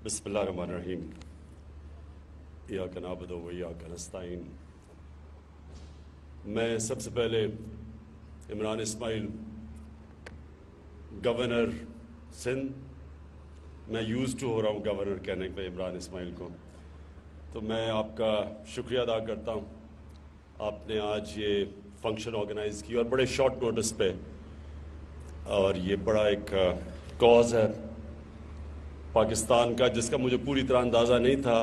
بسم اللہ الرحمن الرحیم ایاک نعبد و ایاک نستعین۔ میں سب سے پہلے عمران اسماعیل گورنر سندھ، میں ہو رہا ہوں گورنر کہنے پہ عمران اسماعیل کو، تو میں آپ کا شکریہ ادا کرتا ہوں۔ آپ نے آج یہ فنکشن آرگنائز کی اور بڑے شارٹ نوٹس پہ، اور یہ بڑا ایک کاز ہے پاکستان کا، جس کا مجھے پوری طرح اندازہ نہیں تھا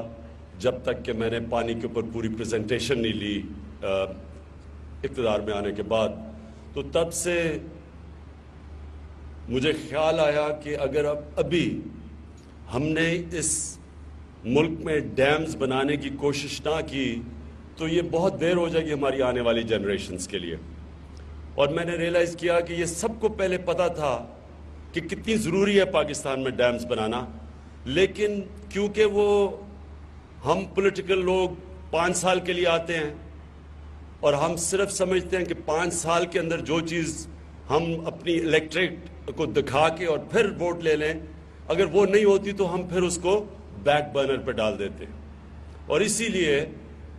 جب تک کہ میں نے پانی کے اوپر پوری پریزنٹیشن نہیں لی اقتدار میں آنے کے بعد۔ تو تب سے مجھے خیال آیا کہ اگر ابھی ہم نے اس ملک میں ڈیمز بنانے کی کوشش نہ کی تو یہ بہت دیر ہو جائے گی ہماری آنے والی جنریشنز کے لیے۔ اور میں نے ریئلائز کیا کہ یہ سب کو پہلے پتہ تھا کہ کتنی ضروری ہے پاکستان میں ڈیمز بنانا، لیکن کیونکہ وہ ہم پولیٹیکل لوگ 5 سال کے لیے آتے ہیں اور ہم صرف سمجھتے ہیں کہ 5 سال کے اندر جو چیز ہم اپنی الیکٹریٹ کو دکھا کے اور پھر ووٹ لے لیں، اگر وہ نہیں ہوتی تو ہم پھر اس کو بیک برنر پہ ڈال دیتے ہیں۔ اور اسی لیے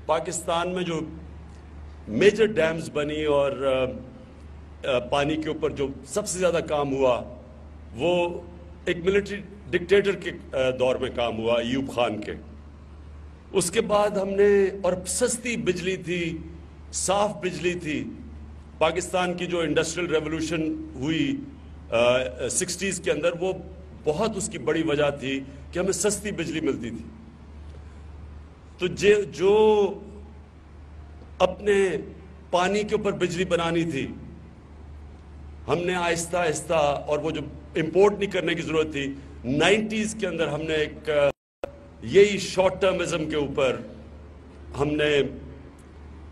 پاکستان میں جو میجر ڈیمز بنی اور پانی کے اوپر جو سب سے زیادہ کام ہوا وہ ایک ملٹری ڈکٹیٹر کے دور میں کام ہوا، ایوب خان کے۔ اس کے بعد ہم نے، اور سستی بجلی تھی، صاف بجلی تھی۔ پاکستان کی جو انڈسٹریل ریولوشن ہوئی 60s کے اندر، وہ بہت اس کی بڑی وجہ تھی کہ ہمیں سستی بجلی ملتی تھی۔ تو جو اپنے پانی کے اوپر بجلی بنانی تھی، ہم نے آہستہ آہستہ، اور وہ جو امپورٹ نہیں کرنے کی ضرورت تھی، 90s کے اندر ہم نے ایک یہی شارٹ ٹرمزم کے اوپر ہم نے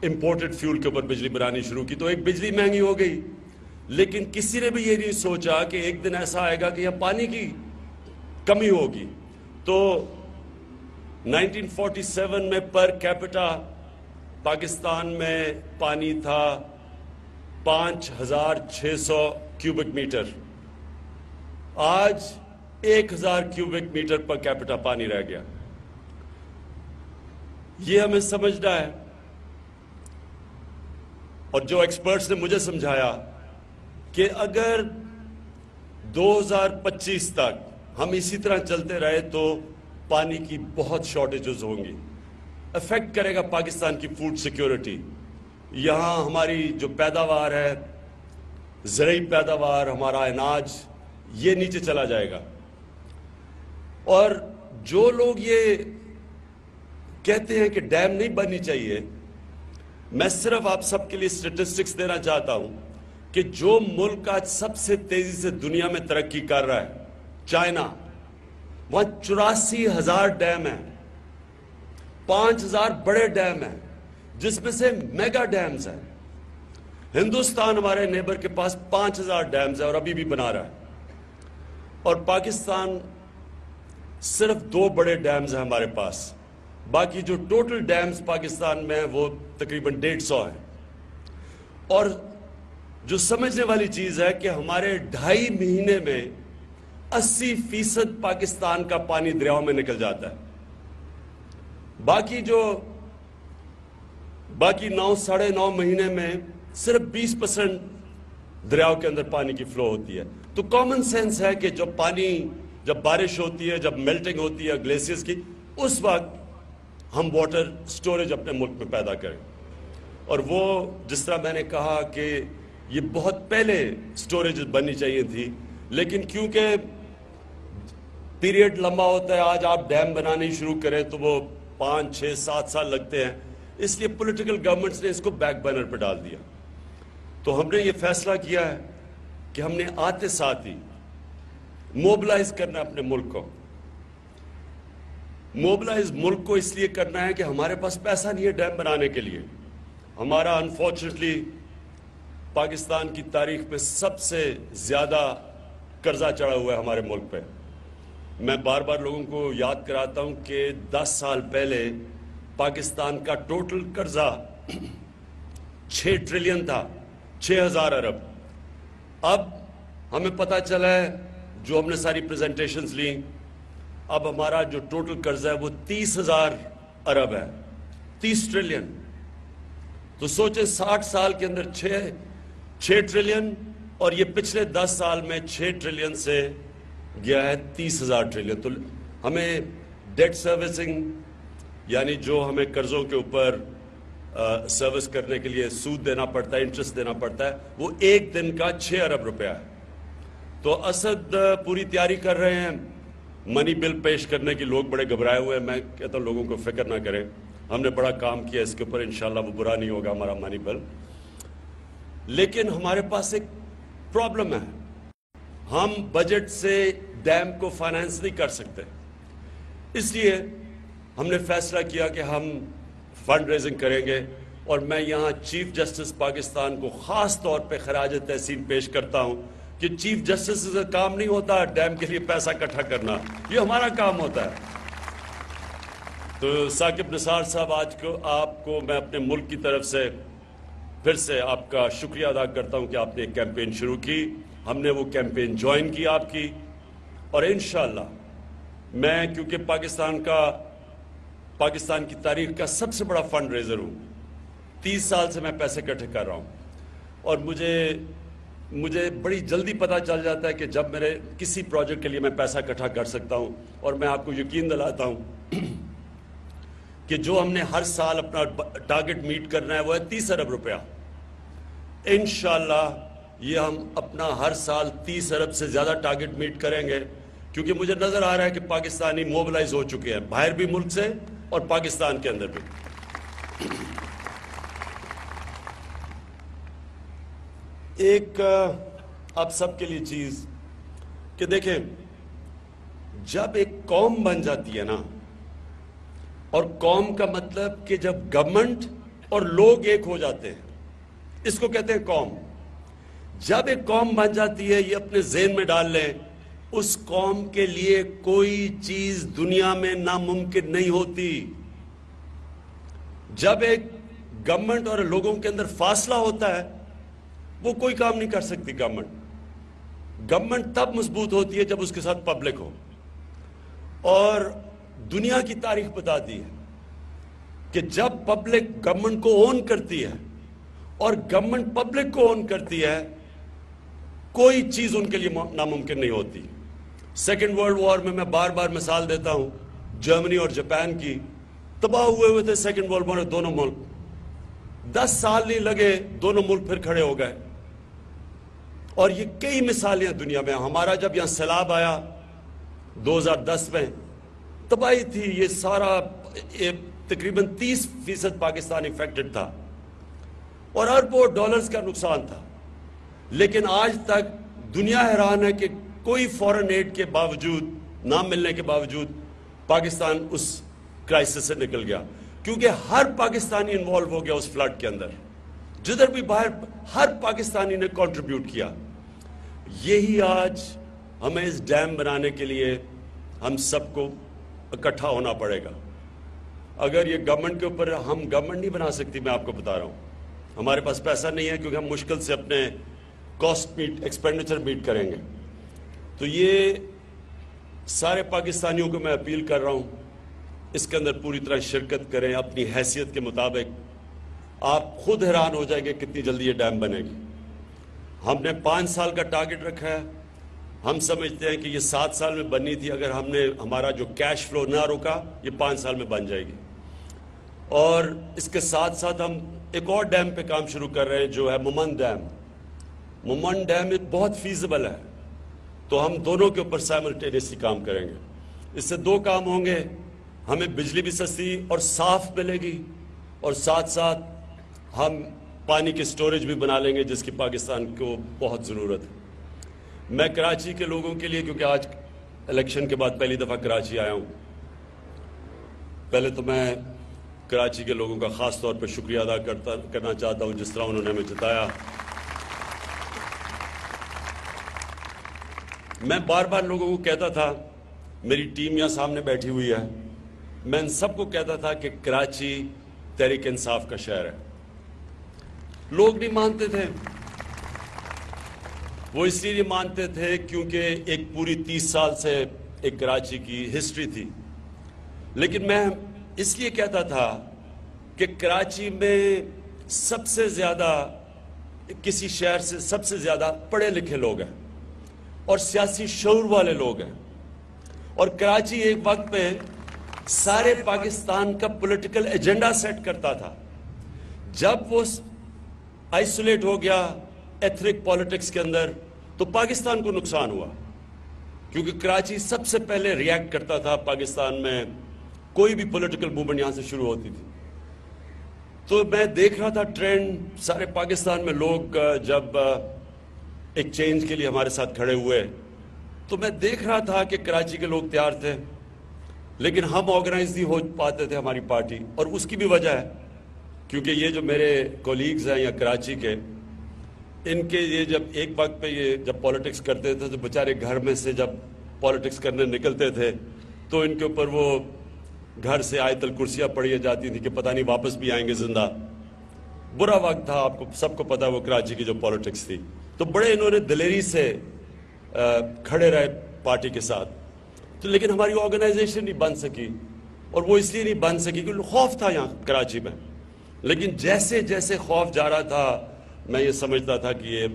امپورٹڈ فیول کے اوپر بجلی بنانی شروع کی۔ تو ایک بجلی مہنگی ہو گئی، لیکن کسی نے بھی یہ نہیں سوچا کہ ایک دن ایسا آئے گا کہ یہاں پانی کی کمی ہوگی۔ تو 1947 میں پر کیپٹا پاکستان میں پانی تھا 5600 کیوبک میٹر، آج 1000 کیوبک میٹر پر کیپٹا پانی رہ گیا۔ یہ ہمیں سمجھنا ہے، اور جو ایکسپرٹس نے مجھے سمجھایا کہ اگر 2025 تک ہم اسی طرح چلتے رہے تو پانی کی بہت شارٹیجز ہوں گی، افیکٹ کرے گا پاکستان کی فوڈ سیکیورٹی۔ یہاں ہماری جو پیداوار ہے، زرعی پیداوار، ہمارا اناج، یہ نیچے چلا جائے گا۔ اور جو لوگ یہ کہتے ہیں کہ ڈیم نہیں بننی چاہیے، میں صرف آپ سب کے لیے اسٹیٹسٹکس دینا چاہتا ہوں کہ جو ملک آج سب سے تیزی سے دنیا میں ترقی کر رہا ہے، چائنا، وہاں 84,000 ڈیم ہیں، 5,000 بڑے ڈیم ہیں، جس میں سے میگا ڈیمز ہیں۔ ہندوستان ہمارے نیبر کے پاس 5,000 ڈیمز ہیں اور ابھی بھی بنا رہا ہے، اور پاکستان صرف 2 بڑے ڈیمز ہیں ہمارے پاس۔ باقی جو ٹوٹل ڈیمز پاکستان میں ہیں وہ تقریباً 150 ہیں۔ اور جو سمجھنے والی چیز ہے کہ ہمارے 2.5 مہینے میں 80% پاکستان کا پانی دریاؤں میں نکل جاتا ہے۔ باقی 9 ساڑھے 9 مہینے میں صرف 20% دریاؤں کے اندر پانی کی فلو ہوتی ہے۔ تو کامن سینس ہے کہ جب بارش ہوتی ہے، جب میلٹنگ ہوتی ہے گلیشیئرز کی، اس وقت ہم واٹر سٹوریج اپنے ملک میں پیدا کریں۔ اور وہ جس طرح میں نے کہا کہ یہ بہت پہلے سٹوریج بننی چاہیے تھی، لیکن کیونکہ پیریڈ لمبا ہوتا ہے، آج آپ ڈیم بنانے شروع کریں تو وہ 5 6 7 سال لگتے ہیں، اس لیے پولیٹیکل گورنمنٹس نے اس کو بیک برنر پہ ڈال دیا۔ تو ہم نے یہ فیصلہ کیا ہے کہ ہم نے آتے ساتھ ہی موبلائز کرنا ہے اپنے ملک کو۔ موبلائز ملک کو اس لیے کرنا ہے کہ ہمارے پاس پیسہ نہیں ہے ڈیم بنانے کے لیے۔ ہمارا انفارچونیٹلی پاکستان کی تاریخ میں سب سے زیادہ قرضہ چڑھا ہوا ہے ہمارے ملک پہ۔ میں بار بار لوگوں کو یاد کراتا ہوں کہ 10 سال پہلے پاکستان کا ٹوٹل قرضہ 6 ٹریلین تھا، 6,000 ارب۔ اب ہمیں پتہ چلا ہے، جو ہم نے ساری پریزنٹیشنز لیں، اب ہمارا جو ٹوٹل قرضہ ہے وہ 30,000 ارب ہے، 30 ٹریلین. تو سوچیں 60 سال کے اندر 6 ٹریلین، اور یہ پچھلے 10 سال میں 6 ٹریلین سے گیا ہے 30,000 ٹریلین. تو ہمیں ڈیٹ سروسنگ، یعنی جو ہمیں قرضوں کے اوپر سروس کرنے کے لیے سود دینا پڑتا ہے، انٹرسٹ دینا پڑتا ہے، وہ ایک دن کا 6 ارب روپیہ ہے. تو اسد پوری تیاری کر رہے ہیں منی بل پیش کرنے کی. لوگ بڑے گھبرائے ہوئے ہیں. میں کہتا ہوں لوگوں کو فکر نہ کریں، ہم نے بڑا کام کیا اس کے اوپر، انشاءاللہ وہ برا نہیں ہوگا ہمارا منی بل. لیکن ہمارے پاس ایک پرابلم ہے، ہم بجٹ سے ڈیم کو فائنانس نہیں کر سکتے. اس لیے ہم نے فیصلہ کیا کہ ہم فنڈ ریزنگ کریں گے، اور میں یہاں چیف جسٹس پاکستان کو خاص طور پہ خراج تحسین پیش کرتا ہوں کہ چیف جسٹس کا کام نہیں ہوتا ڈیم کے لیے پیسہ اکٹھا کرنا، یہ ہمارا کام ہوتا ہے. تو ثاقب نثار صاحب، آج کو آپ کو میں اپنے ملک کی طرف سے پھر سے آپ کا شکریہ ادا کرتا ہوں کہ آپ نے ایک کیمپین شروع کی. ہم نے وہ کیمپین جوائن کی آپ کی، اور انشاءاللہ میں کیونکہ پاکستان کی تاریخ کا سب سے بڑا فنڈ ریزر ہوں، 30 سال سے میں پیسے اکٹھے کر رہا ہوں، اور مجھے بڑی جلدی پتہ چل جاتا ہے کہ جب میرے کسی پروجیکٹ کے لیے میں پیسہ اکٹھا کر سکتا ہوں. اور میں آپ کو یقین دلاتا ہوں کہ جو ہم نے ہر سال اپنا ٹارگٹ میٹ کرنا ہے وہ ہے 30 ارب روپیہ. انشاءاللہ یہ ہم اپنا ہر سال 30 ارب سے زیادہ ٹارگٹ میٹ کریں گے، کیونکہ مجھے نظر آ رہا ہے کہ پاکستانی موبلائز ہو چکے ہیں، باہر بھی ملک سے اور پاکستان کے اندر بھی. ایک آپ سب کے لیے چیز کہ دیکھیں، جب ایک قوم بن جاتی ہے نا، اور قوم کا مطلب کہ جب گورنمنٹ اور لوگ ایک ہو جاتے ہیں، اس کو کہتے ہیں قوم. جب ایک قوم بن جاتی ہے، یہ اپنے ذہن میں ڈال لیں، اس قوم کے لیے کوئی چیز دنیا میں ناممکن نہیں ہوتی. جب ایک گورنمنٹ اور لوگوں کے اندر فاصلہ ہوتا ہے، وہ کوئی کام نہیں کر سکتی. گورنمنٹ تب مضبوط ہوتی ہے جب اس کے ساتھ پبلک ہو. اور دنیا کی تاریخ بتاتی ہے کہ جب پبلک گورنمنٹ کو اون کرتی ہے اور گورنمنٹ پبلک کو اون کرتی ہے، کوئی چیز ان کے لیے ناممکن نہیں ہوتی. سیکنڈ ورلڈ وار میں بار بار مثال دیتا ہوں جرمنی اور جاپان کی. تباہ ہوئے تھے سیکنڈ ورلڈ وار میں دونوں ملک، 10 سال نہیں لگے دونوں ملک پھر کھڑے ہو گئے. اور یہ کئی مثالیں ہیں دنیا میں. ہمارا جب یہاں سیلاب آیا 2010 میں، تباہی تھی. یہ سارا تقریباً 30% پاکستان افیکٹڈ تھا، اور اربوں ڈالرز کا نقصان تھا. لیکن آج تک دنیا حیران ہے کہ کوئی فورن ایڈ کے باوجود، نہ ملنے کے باوجود، پاکستان اس کرائسس سے نکل گیا، کیونکہ ہر پاکستانی انوالو ہو گیا اس فلڈ کے اندر. جدھر بھی باہر ہر پاکستانی نے کنٹریبیوٹ کیا. یہی آج ہمیں اس ڈیم بنانے کے لیے ہم سب کو اکٹھا ہونا پڑے گا. اگر یہ گورنمنٹ کے اوپر، ہم گورنمنٹ نہیں بنا سکتی، میں آپ کو بتا رہا ہوں. ہمارے پاس پیسہ نہیں ہے، کیونکہ ہم مشکل سے اپنے کاسٹ ایکسپینڈیچر میٹ کریں گے. تو یہ سارے پاکستانیوں کو میں اپیل کر رہا ہوں، اس کے اندر پوری طرح شرکت کریں اپنی حیثیت کے مطابق. آپ خود حیران ہو جائیں گے کتنی جلدی یہ ڈیم بنے گی. ہم نے 5 سال کا ٹارگٹ رکھا ہے. ہم سمجھتے ہیں کہ یہ 7 سال میں بننی تھی. اگر ہم نے ہمارا جو کیش فلو نہ روکا، یہ 5 سال میں بن جائے گی. اور اس کے ساتھ ساتھ ہم ایک اور ڈیم پہ کام شروع کر رہے ہیں، جو ہے مومن ڈیم. مومن ڈیم ایک بہت فیزیبل ہے، تو ہم دونوں کے اوپر سائملٹینیسلی کام کریں گے. اس سے 2 کام ہوں گے، ہمیں بجلی بھی سستی اور صاف ملے گی، اور ساتھ ساتھ ہم پانی کی سٹوریج بھی بنا لیں گے، جس کی پاکستان کو بہت ضرورت ہے. میں کراچی کے لوگوں کے لیے، کیونکہ آج الیکشن کے بعد پہلی دفعہ کراچی آیا ہوں، پہلے تو میں کراچی کے لوگوں کا خاص طور پہ شکریہ ادا کرنا چاہتا ہوں، جس طرح انہوں نے ہمیں جتایا. میں بار بار لوگوں کو کہتا تھا، میری ٹیم یہاں سامنے بیٹھی ہوئی ہے، میں ان سب کو کہتا تھا کہ کراچی تحریک انصاف کا شہر ہے. لوگ نہیں مانتے تھے. وہ اس لیے مانتے تھے کیونکہ ایک پوری 30 سال سے ایک کراچی کی ہسٹری تھی، لیکن میں اس لیے کہتا تھا کہ کراچی میں سب سے زیادہ کسی شہر سے سب سے زیادہ پڑھے لکھے لوگ ہیں اور سیاسی شعور والے لوگ ہیں، اور کراچی ایک وقت پہ سارے پاکستان کا پولیٹیکل ایجنڈا سیٹ کرتا تھا۔ جب وہ آئسولیٹ ہو گیا ایتھنک پالیٹکس کے اندر تو پاکستان کو نقصان ہوا، کیونکہ کراچی سب سے پہلے ریاکٹ کرتا تھا پاکستان میں کوئی بھی پولیٹیکل موومنٹ یہاں سے شروع ہوتی تھی۔ تو میں دیکھ رہا تھا ٹرینڈ سارے پاکستان میں، لوگ جب ایک چینج کے لیے ہمارے ساتھ کھڑے ہوئے تو میں دیکھ رہا تھا کہ کراچی کے لوگ تیار تھے، لیکن ہم آرگنائز نہیں ہو پاتے تھے ہماری پارٹی، اور اس کی بھی وجہ ہے کیونکہ یہ جو میرے کولیگز ہیں یا کراچی کے، ان کے یہ جب ایک وقت پہ یہ جب پالیٹکس کرتے تھے تو بیچارے گھر میں سے جب پالیٹکس کرنے نکلتے تھے تو ان کے اوپر وہ گھر سے آیت الکرسیاں پڑھی جاتی تھی کہ پتہ نہیں واپس بھی آئیں گے زندہ۔ برا وقت تھا، آپ کو سب کو پتا وہ کراچی کی جو پالیٹکس تھی۔ تو بڑے انہوں نے دلیری سے کھڑے رہے پارٹی کے ساتھ، تو لیکن ہماری آرگنائزیشن نہیں بن سکی، اور وہ اس لیے نہیں بن سکی کہ خوف تھا یہاں کراچی میں۔ لیکن جیسے جیسے خوف جا رہا تھا میں یہ سمجھتا تھا کہ یہ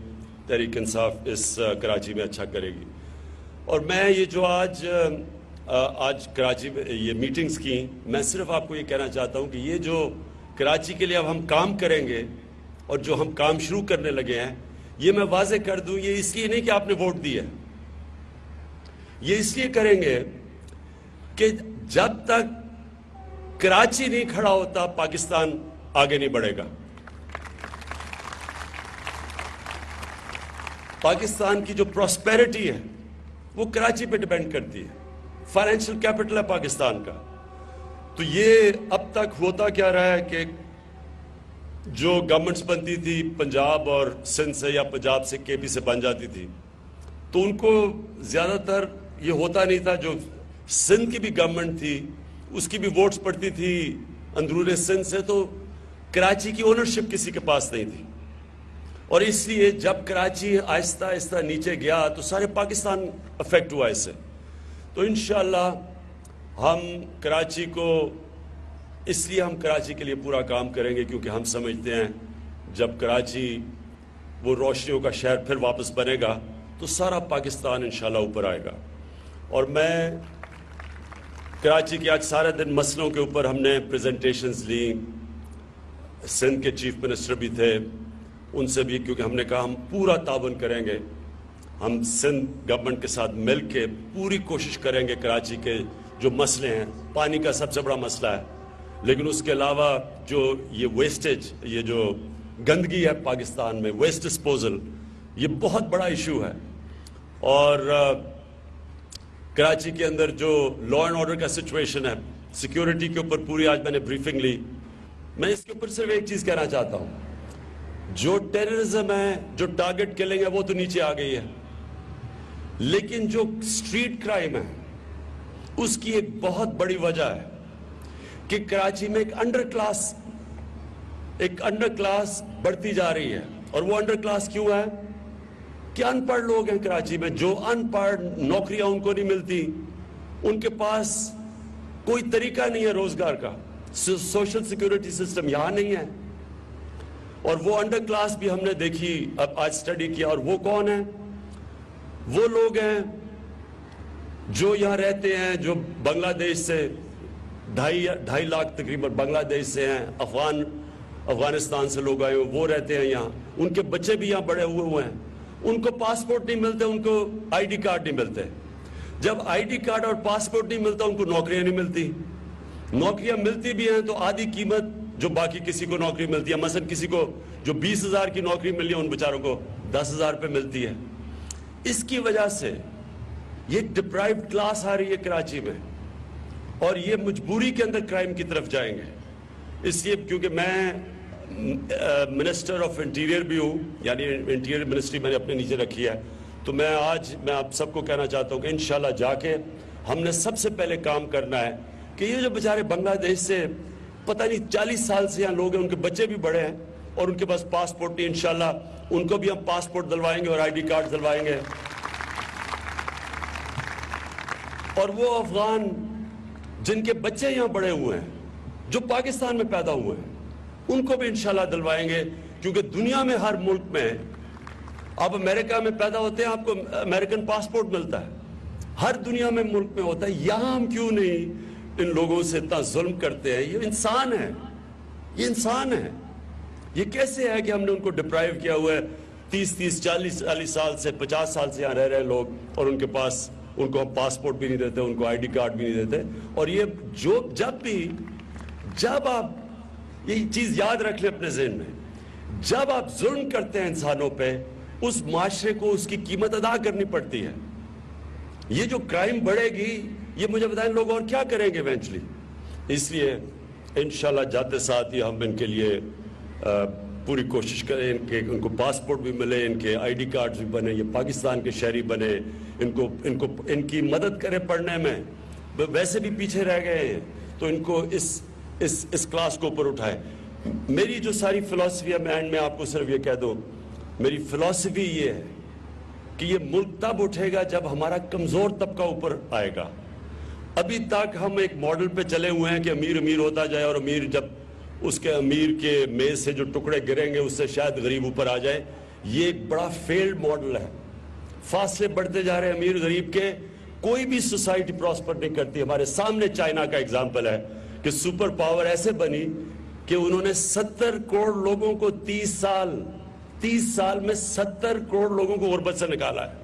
تحریک انصاف اس کراچی میں اچھا کرے گی، اور میں یہ جو آج کراچی میں یہ میٹنگز کی، میں صرف آپ کو یہ کہنا چاہتا ہوں کہ یہ جو کراچی کے لیے اب ہم کام کریں گے اور جو ہم کام شروع کرنے لگے ہیں، یہ میں واضح کر دوں، یہ اس لیے نہیں کہ آپ نے ووٹ دی ہے، یہ اس لیے کریں گے کہ جب تک کراچی نہیں کھڑا ہوتا پاکستان آگے نہیں بڑھے گا۔ پاکستان کی جو پراسپیرٹی ہے وہ کراچی پہ ڈیپینڈ کرتی ہے، فائنینشیل کیپٹل ہے پاکستان کا۔ تو یہ اب تک ہوتا کیا رہا ہے کہ جو گورنمنٹس بنتی تھی پنجاب اور سندھ سے یا پنجاب سے کے پی سے بن جاتی تھی، تو ان کو زیادہ تر یہ ہوتا نہیں تھا، جو سندھ کی بھی گورنمنٹ تھی اس کی بھی ووٹس پڑتی تھی اندرون سندھ سے، تو کراچی کی اونرشپ کسی کے پاس نہیں تھی، اور اس لیے جب کراچی آہستہ آہستہ نیچے گیا تو سارے پاکستان افیکٹ ہوا اس سے۔ تو انشاءاللہ ہم کراچی کو، اس لیے ہم کراچی کے لیے پورا کام کریں گے کیونکہ ہم سمجھتے ہیں جب کراچی وہ روشنیوں کا شہر پھر واپس بنے گا تو سارا پاکستان انشاءاللہ اوپر آئے گا۔ اور میں کراچی کے آج سارے دن مسئلوں کے اوپر ہم نے پریزنٹیشنز لی، سندھ کے چیف منسٹر بھی تھے، ان سے بھی، کیونکہ ہم نے کہا ہم پورا تعاون کریں گے، ہم سندھ گورنمنٹ کے ساتھ مل کے پوری کوشش کریں گے کراچی کے جو مسئلے ہیں، پانی کا سب سے بڑا مسئلہ ہے، لیکن اس کے علاوہ جو یہ ویسٹیج، یہ جو گندگی ہے پاکستان میں، ویسٹ ڈسپوزل، یہ بہت بڑا ایشو ہے۔ اور کراچی کے اندر جو لا اینڈ آرڈر کا سچویشن ہے، سیکیورٹی کے اوپر پوری آج میں نے بریفنگ لی، میں اس کے اوپر صرف ایک چیز کہنا چاہتا ہوں، جو ٹیررزم ہے، جو ٹارگٹ کلنگ ہے، وہ تو نیچے آ گئی ہے، لیکن جو سٹریٹ کرائم ہے اس کی ایک بہت بڑی وجہ ہے کہ کراچی میں ایک انڈر کلاس بڑھتی جا رہی ہے، اور وہ انڈر کلاس کیوں ہے کہ ان پڑھ لوگ ہیں کراچی میں، جو ان پڑھ، نوکریاں ان کو نہیں ملتی، ان کے پاس کوئی طریقہ نہیں ہے روزگار کا، سوشل سیکیورٹی سسٹم یہاں نہیں ہے، اور وہ انڈر کلاس بھی ہم نے دیکھی، اب آج سٹڈی کیا، اور وہ کون ہیں؟ وہ لوگ ہیں جو یہاں رہتے ہیں، جو بنگلہ دیش سے 2.5 لاکھ تقریباً بنگلہ دیش سے ہیں، افغانستان سے لوگ آئے ہوئے، وہ رہتے ہیں یہاں، ان کے بچے بھی یہاں بڑے ہوئے ہیں، ان کو پاسپورٹ نہیں ملتے، ان کو آئی ڈی کارڈ نہیں ملتے۔ جب آئی ڈی کارڈ اور پاسپورٹ نہیں ملتا، ان کو نوکریاں نہیں ملتی، نوکریاں ملتی بھی ہیں تو آدھی قیمت جو باقی کسی کو نوکری ملتی ہے، مثلا کسی کو جو 20,000 کی نوکری ملی ہے ان بیچاروں کو 10,000 پہ ملتی ہے۔ اس کی وجہ سے یہ ڈپرائیوڈ کلاس آ رہی ہے کراچی میں، اور یہ مجبوری کے اندر کرائم کی طرف جائیں گے۔ اس لیے کیونکہ میں منسٹر آف انٹیریئر بھی ہوں، یعنی انٹیریئر منسٹری میں نے اپنے نیچے رکھی ہے، تو میں آپ سب کو کہنا چاہتا ہوں کہ انشاءاللہ جا کے ہم نے سب سے پہلے کام کرنا ہے کہ یہ جو بیچارے بنگلہ دیش سے پتہ نہیں 40 سال سے یہاں لوگ ہیں، ان کے بچے بھی بڑے ہیں اور ان کے پاس پاسپورٹ نہیں، انشاءاللہ ان کو بھی ہم پاسپورٹ دلوائیں گے اور آئی ڈی کارڈ دلوائیں گے۔ اور وہ افغان جن کے بچے یہاں بڑے ہوئے ہیں, جو پاکستان میں پیدا ہوئے ہیں, ان کو بھی انشاءاللہ دلوائیں گے. کیونکہ دنیا میں ہر ملک میں, آپ امریکہ میں پیدا ہوتے ہیں آپ کو امریکن پاسپورٹ ملتا ہے, ہر دنیا میں ملک میں ہوتا ہے. یہاں ہم کیوں نہیں ان لوگوں سے اتنا ظلم کرتے ہیں؟ یہ انسان ہے, یہ انسان ہے. یہ کیسے ہے کہ ہم نے ان کو ڈپرائیو کیا ہوا ہے 30 40 سال سے 50 سال سے یہاں رہ رہے لوگ, اور ان کے پاس, ان کو ہم پاسپورٹ بھی نہیں دیتے, ان کو آئی ڈی کارڈ بھی نہیں دیتے. اور یہ جب آپ یہ چیز یاد رکھ لیں اپنے ذہن میں, جب آپ ظلم کرتے ہیں انسانوں پہ, اس معاشرے کو اس کی قیمت ادا کرنی پڑتی ہے. یہ جو کرائم بڑھے گی, یہ مجھے بتائیں لوگ اور کیا کریں گے ایونچولی. اس لیے انشاءاللہ جاتے ساتھ ہی ہم ان کے لیے پوری کوشش کریں ان کو پاسپورٹ بھی ملے, ان کے آئی ڈی کارڈز بھی بنے, یہ پاکستان کے شہری بنے, ان کی مدد کریں پڑھنے میں. ویسے بھی پیچھے رہ گئے ہیں تو ان کو اس کلاس کو اوپر اٹھائیں. میری جو ساری فلسفی ہے, میں آپ کو صرف یہ کہہ دوں, میری فلسفی یہ ہے کہ یہ ملک تب اٹھے گا جب ہمارا کمزور طبقہ اوپر آئے گا. ابھی تک ہم ایک ماڈل پہ چلے ہوئے ہیں کہ امیر امیر ہوتا جائے, اور امیر جب اس کے امیر کے میز سے جو ٹکڑے گریں گے اس سے شاید غریب اوپر آ جائے. یہ ایک بڑا فیلڈ ماڈل ہے. فاصلے بڑھتے جا رہے ہیں امیر غریب کے, کوئی بھی سوسائٹی پراسپر نہیں کرتی. ہمارے سامنے چائنا کا اگزامپل ہے کہ سپر پاور ایسے بنی کہ انہوں نے 70 کروڑ لوگوں کو 30 سال میں 70 کروڑ لوگوں کو غربت سے نکالا ہے.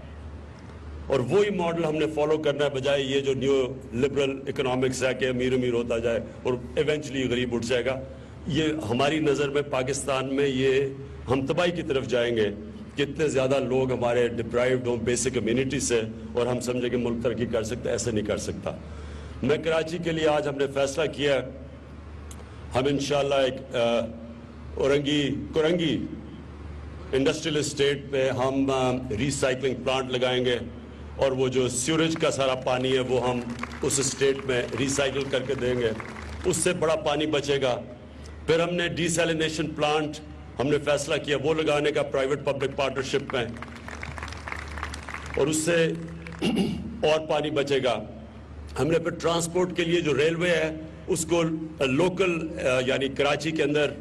اور وہی ماڈل ہم نے فالو کرنا ہے, بجائے یہ جو نیو لبرل اکنامکس ہے کہ امیر امیر ہوتا جائے اور ایونچولی غریب اٹھ جائے گا. یہ ہماری نظر میں پاکستان میں یہ ہم تباہی کی طرف جائیں گے کہ اتنے زیادہ لوگ ہمارے ڈپرائیوڈ ہوں بیسک کمیونٹی سے, اور ہم سمجھیں کہ ملک ترقی کر سکتا ہے. ایسے نہیں کر سکتا. میں کراچی کے لیے آج ہم نے فیصلہ کیا ہے, ہم انشاءاللہ ایک کورنگی انڈسٹریل اسٹیٹ پہ ہم ریسائکلنگ پلانٹ لگائیں گے, اور وہ جو سیوریج کا سارا پانی ہے وہ ہم اس اسٹیٹ میں ریسائکل کر کے دیں گے. اس سے بڑا پانی بچے گا. پھر ہم نے ڈیسیلینیشن پلانٹ ہم نے فیصلہ کیا وہ لگانے کا پرائیویٹ پبلک پارٹنرشپ میں, اور اس سے اور پانی بچے گا. ہم نے پھر ٹرانسپورٹ کے لیے جو ریلوے ہے اس کو لوکل یعنی کراچی کے اندر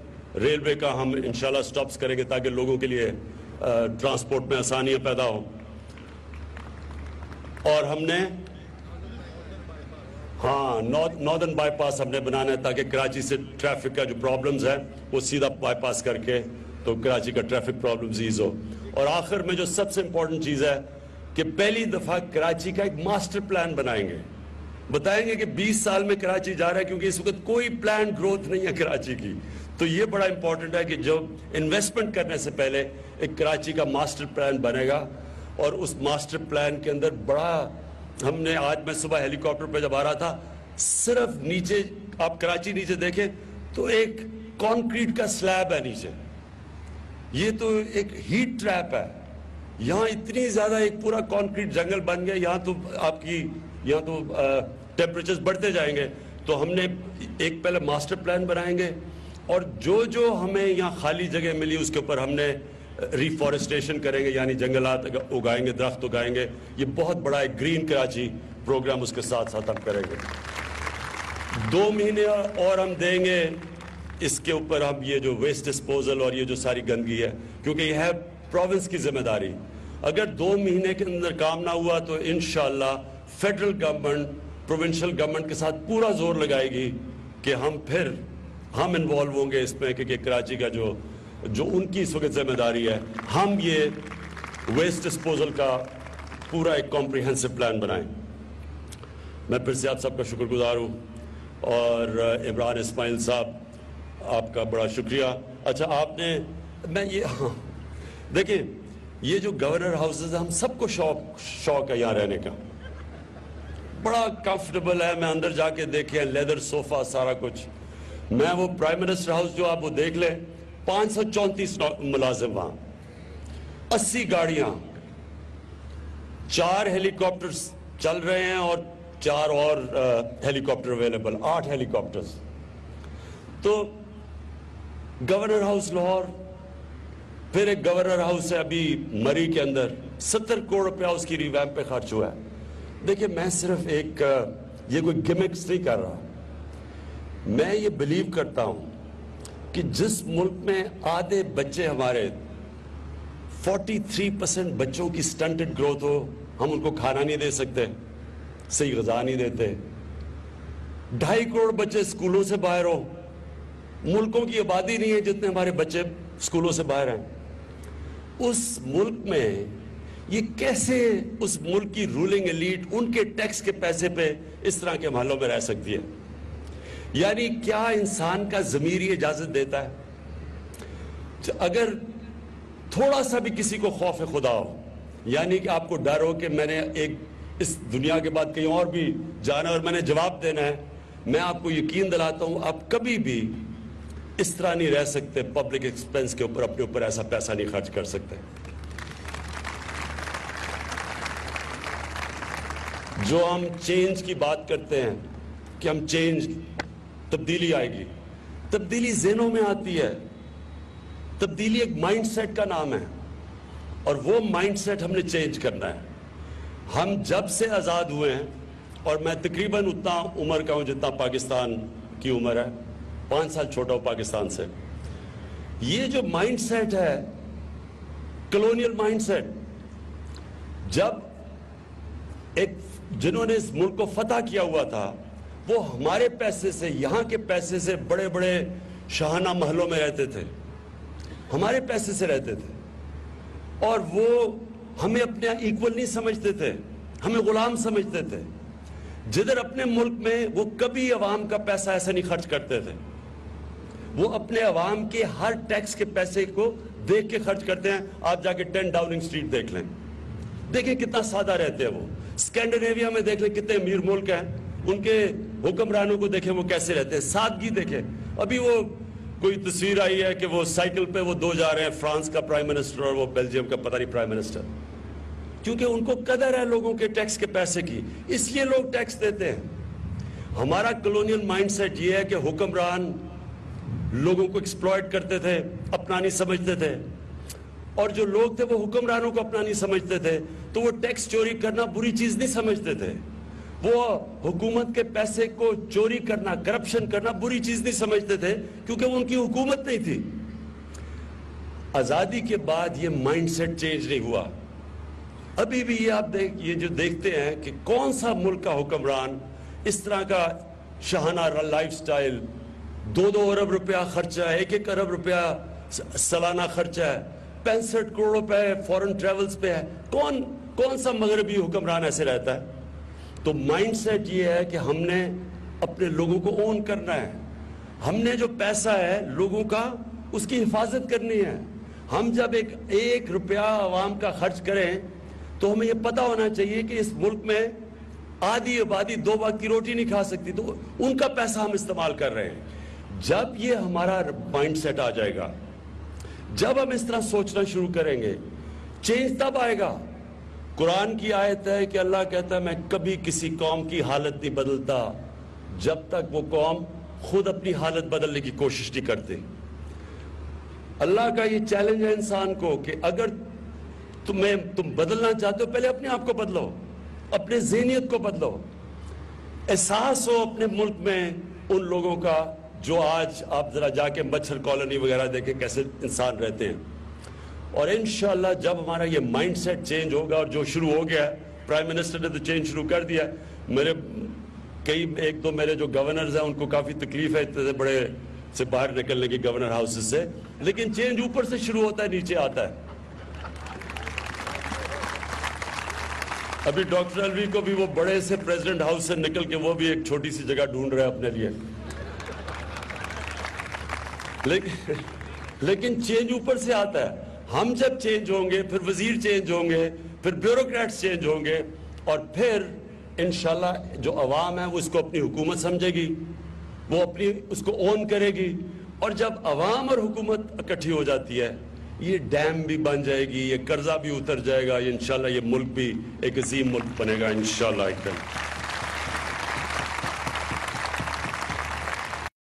ریلوے کا ہم انشاءاللہ سٹاپس کریں گے تاکہ لوگوں کے لیے ٹرانسپورٹ میں آسانیاں پیدا ہوں. اور ہم نے ناردرن بائی پاس ہم نے بنانا ہے تاکہ کراچی سے ٹریفک کا جو پرابلمز ہیں وہ سیدھا بائی پاس کر کے تو کراچی کا ٹریفک پرابلمز ایز ہو. اور آخر میں جو سب سے امپورٹنٹ چیز ہے کہ پہلی دفعہ کراچی کا ایک ماسٹر پلان بنائیں گے, بتائیں گے کہ 20 سال میں کراچی جا رہا ہے, کیونکہ اس وقت کوئی پلان گروتھ نہیں ہے کراچی کی. تو یہ بڑا امپورٹنٹ ہے کہ جو انویسٹمنٹ کرنے سے پہلے ایک کراچی کا ماسٹر پلان بنے گا, اور اس ماسٹر پلان کے اندر بڑا ہم نے, آج میں صبح ہیلی کاپٹر پہ جب آ رہا تھا, صرف نیچے آپ کراچی نیچے دیکھیں تو ایک کانکریٹ کا سلیب ہے نیچے. یہ تو ایک ہیٹ ٹریپ ہے. یہاں اتنی زیادہ ایک پورا کانکریٹ جنگل بن گیا. یہاں تو آپ کی یہاں تو ٹیمپریچرز بڑھتے جائیں گے. تو ہم نے ایک پہلے ماسٹر پلان بنائیں گے, اور جو ہمیں یہاں خالی جگہ ملی اس کے اوپر ہم نے ریفارسٹیشن کریں گے, یعنی جنگلات اگائیں گے, درخت اگائیں گے. یہ بہت بڑا ایک گرین کراچی پروگرام اس کے ساتھ ساتھ ہم کریں گے. 2 مہینے اور ہم دیں گے اس کے اوپر. ہم یہ جو ویسٹ ڈسپوزل اور یہ جو ساری گندگی ہے, کیونکہ یہ ہے پروونس کی ذمہ داری, اگر 2 مہینے کے اندر کام نہ ہوا تو انشاءاللہ فیڈرل گورنمنٹ پروونشل گورنمنٹ کے ساتھ پورا زور لگائے گی کہ ہم انوالو ہوں گے اس میں, کہ کراچی کا جو ان کی اس وقت ذمہ داری ہے, ہم یہ ویسٹ ڈسپوزل کا پورا ایک کمپریہنسو پلان بنائیں. میں پھر سے آپ سب کا شکر گزار ہوں, اور عمران اسماعیل صاحب آپ کا بڑا شکریہ. اچھا آپ نے دیکھیں یہ جو گورنر ہاؤسز ہم سب کو شوق ہے یہاں رہنے کا, بڑا کمفرٹیبل ہے. میں اندر جا کے دیکھیں, لیدر صوفہ سارا کچھ. میں وہ پرائم منسٹر ہاؤس جو آپ وہ دیکھ لیں, 534 ملازم وہاں, 80 گاڑیاں, 4 ہیلی کاپٹرز چل رہے ہیں اور 4 اور ہیلی کاپٹر اویلیبل, 8 ہیلی کاپٹرز. تو گورنر ہاؤس لاہور, پھر ایک گورنر ہاؤس ہے ابھی مری کے اندر, 70 کروڑ روپیہ اس کی ریویمپ پہ خرچ ہوا ہے. دیکھیں میں صرف ایک یہ کوئی گمکس نہیں کر رہا، میں یہ بلیو کرتا ہوں کہ جس ملک میں آدھے بچے ہمارے 43% بچوں کی سٹنٹڈ گروتھ ہو، ہم ان کو کھانا نہیں دے سکتے، صحیح غذا نہیں دیتے، 2.5 کروڑ بچے اسکولوں سے باہر ہو، ملکوں کی آبادی نہیں ہے جتنے ہمارے بچے اسکولوں سے باہر ہیں، اس ملک میں یہ کیسے اس ملک کی رولنگ ایلیٹ ان کے ٹیکس کے پیسے پہ اس طرح کے محلوں میں رہ سکتی ہے؟ یعنی کیا انسان کا ضمیر یہ اجازت دیتا ہے؟ اگر تھوڑا سا بھی کسی کو خوف خدا ہو، یعنی کہ آپ کو ڈر ہو کہ میں نے ایک اس دنیا کے بعد کہیں اور بھی جانا اور میں نے جواب دینا ہے، میں آپ کو یقین دلاتا ہوں آپ کبھی بھی اس طرح نہیں رہ سکتے، پبلک ایکسپینس کے اوپر اپنے اوپر ایسا پیسہ نہیں خرچ کر سکتے۔ جو ہم چینج کی بات کرتے ہیں کہ ہم چینج، تبدیلی آئے گی، تبدیلی ذہنوں میں آتی ہے، تبدیلی ایک مائنڈ سیٹ کا نام ہے، اور وہ مائنڈ سیٹ ہم نے چینج کرنا ہے۔ ہم جب سے آزاد ہوئے ہیں، اور میں تقریباً اتنا عمر کا ہوں جتنا پاکستان کی عمر ہے، 5 سال چھوٹا ہوں پاکستان سے، یہ جو مائنڈ سیٹ ہے کلونیل مائنڈ سیٹ، جب ایک جنہوں نے اس ملک کو فتح کیا ہوا تھا وہ ہمارے پیسے سے، یہاں کے پیسے سے بڑے بڑے شاہانہ محلوں میں رہتے تھے، ہمارے پیسے سے رہتے تھے، اور وہ ہمیں اپنے ایکول نہیں سمجھتے تھے، ہمیں غلام سمجھتے تھے۔ جدھر اپنے ملک میں وہ کبھی عوام کا پیسہ ایسا نہیں خرچ کرتے تھے، وہ اپنے عوام کے ہر ٹیکس کے پیسے کو دیکھ کے خرچ کرتے ہیں۔ آپ جا کے 10 ڈاؤننگ سٹریٹ دیکھ لیں، دیکھیں کتنا سادہ رہتے ہیں وہ۔ اسکینڈینیویا میں دیکھ لیں کتنے امیر ملک ہیں، ان کے حکمرانوں کو دیکھیں وہ کیسے رہتے ہیں، سادگی دیکھیں۔ ابھی وہ کوئی تصویر آئی ہے کہ وہ سائیکل پہ وہ دو جا رہے ہیں، فرانس کا پرائم منسٹر اور وہ بیلجیم کا پتہ نہیں پرائم منسٹر، کیونکہ ان کو قدر ہے لوگوں کے ٹیکس کے پیسے کی، اس لیے لوگ ٹیکس دیتے ہیں۔ ہمارا کلونیل مائنڈ سیٹ یہ ہے کہ حکمران لوگوں کو ایکسپلائٹ کرتے تھے، اپنا نہیں سمجھتے تھے، اور جو لوگ تھے وہ حکمرانوں کو اپنا نہیں سمجھتے تھے، تو وہ ٹیکس چوری کرنا بری چیز نہیں سمجھتے تھے، وہ حکومت کے پیسے کو چوری کرنا، کرپشن کرنا بری چیز نہیں سمجھتے تھے، کیونکہ وہ ان کی حکومت نہیں تھی۔ آزادی کے بعد یہ مائنڈ سیٹ چینج نہیں ہوا۔ ابھی بھی یہ آپ یہ جو دیکھتے ہیں کہ کون سا ملک کا حکمران اس طرح کا شاہانہ لائف سٹائل، 2 ارب روپیہ خرچہ ہے، 1 ارب روپیہ سالانہ خرچہ ہے، 65 کروڑ روپے فورن ٹریولز پہ ہے، کون سا مغربی حکمران ایسے رہتا ہے؟ تو مائنڈ سیٹ یہ ہے کہ ہم نے اپنے لوگوں کو اون کرنا ہے، ہم نے جو پیسہ ہے لوگوں کا اس کی حفاظت کرنی ہے۔ ہم جب 1 روپیہ عوام کا خرچ کریں تو ہمیں یہ پتہ ہونا چاہیے کہ اس ملک میں آدھی آبادی 2 وقت کی روٹی نہیں کھا سکتی، تو ان کا پیسہ ہم استعمال کر رہے ہیں۔ جب یہ ہمارا مائنڈ سیٹ آ جائے گا، جب ہم اس طرح سوچنا شروع کریں گے، چینج تب آئے گا۔ قرآن کی آیت ہے کہ اللہ کہتا ہے میں کبھی کسی قوم کی حالت نہیں بدلتا جب تک وہ قوم خود اپنی حالت بدلنے کی کوشش نہیں کرتے۔ اللہ کا یہ چیلنج ہے انسان کو کہ اگر تم بدلنا چاہتے ہو، پہلے اپنے آپ کو بدلو، اپنے ذہنیت کو بدلو، احساس ہو اپنے ملک میں ان لوگوں کا جو آج آپ ذرا جا کے مچھر کالونی وغیرہ دیکھیں کیسے انسان رہتے ہیں۔ اور انشاءاللہ جب ہمارا یہ مائنڈ سیٹ چینج ہوگا، اور جو شروع ہو گیا ہے، پرائم منسٹر نے تو چینج شروع کر دیا ہے، میرے 1-2 میرے جو گورنرز ہیں ان کو کافی تکلیف ہے اتنے بڑے سے باہر نکلنے کی گورنر ہاؤسز سے، لیکن چینج اوپر سے شروع ہوتا ہے، نیچے آتا ہے۔ ابھی ڈاکٹر الوی کو بھی وہ بڑے سے پریزیڈنٹ ہاؤس سے نکل کے وہ بھی ایک چھوٹی سی جگہ ڈھونڈ رہے اپنے لیے، لیکن چینج اوپر سے آتا ہے۔ ہم جب چینج ہوں گے، پھر وزیر چینج ہوں گے، پھر بیوروکریٹس چینج ہوں گے، اور پھر انشاءاللہ جو عوام ہے وہ اس کو اپنی حکومت سمجھے گی، وہ اس کو اون کرے گی، اور جب عوام اور حکومت اکٹھی ہو جاتی ہے یہ ڈیم بھی بن جائے گی، یہ قرضہ بھی اتر جائے گا، انشاءاللہ یہ ملک بھی ایک عظیم ملک بنے گا انشاءاللہ ایک دن۔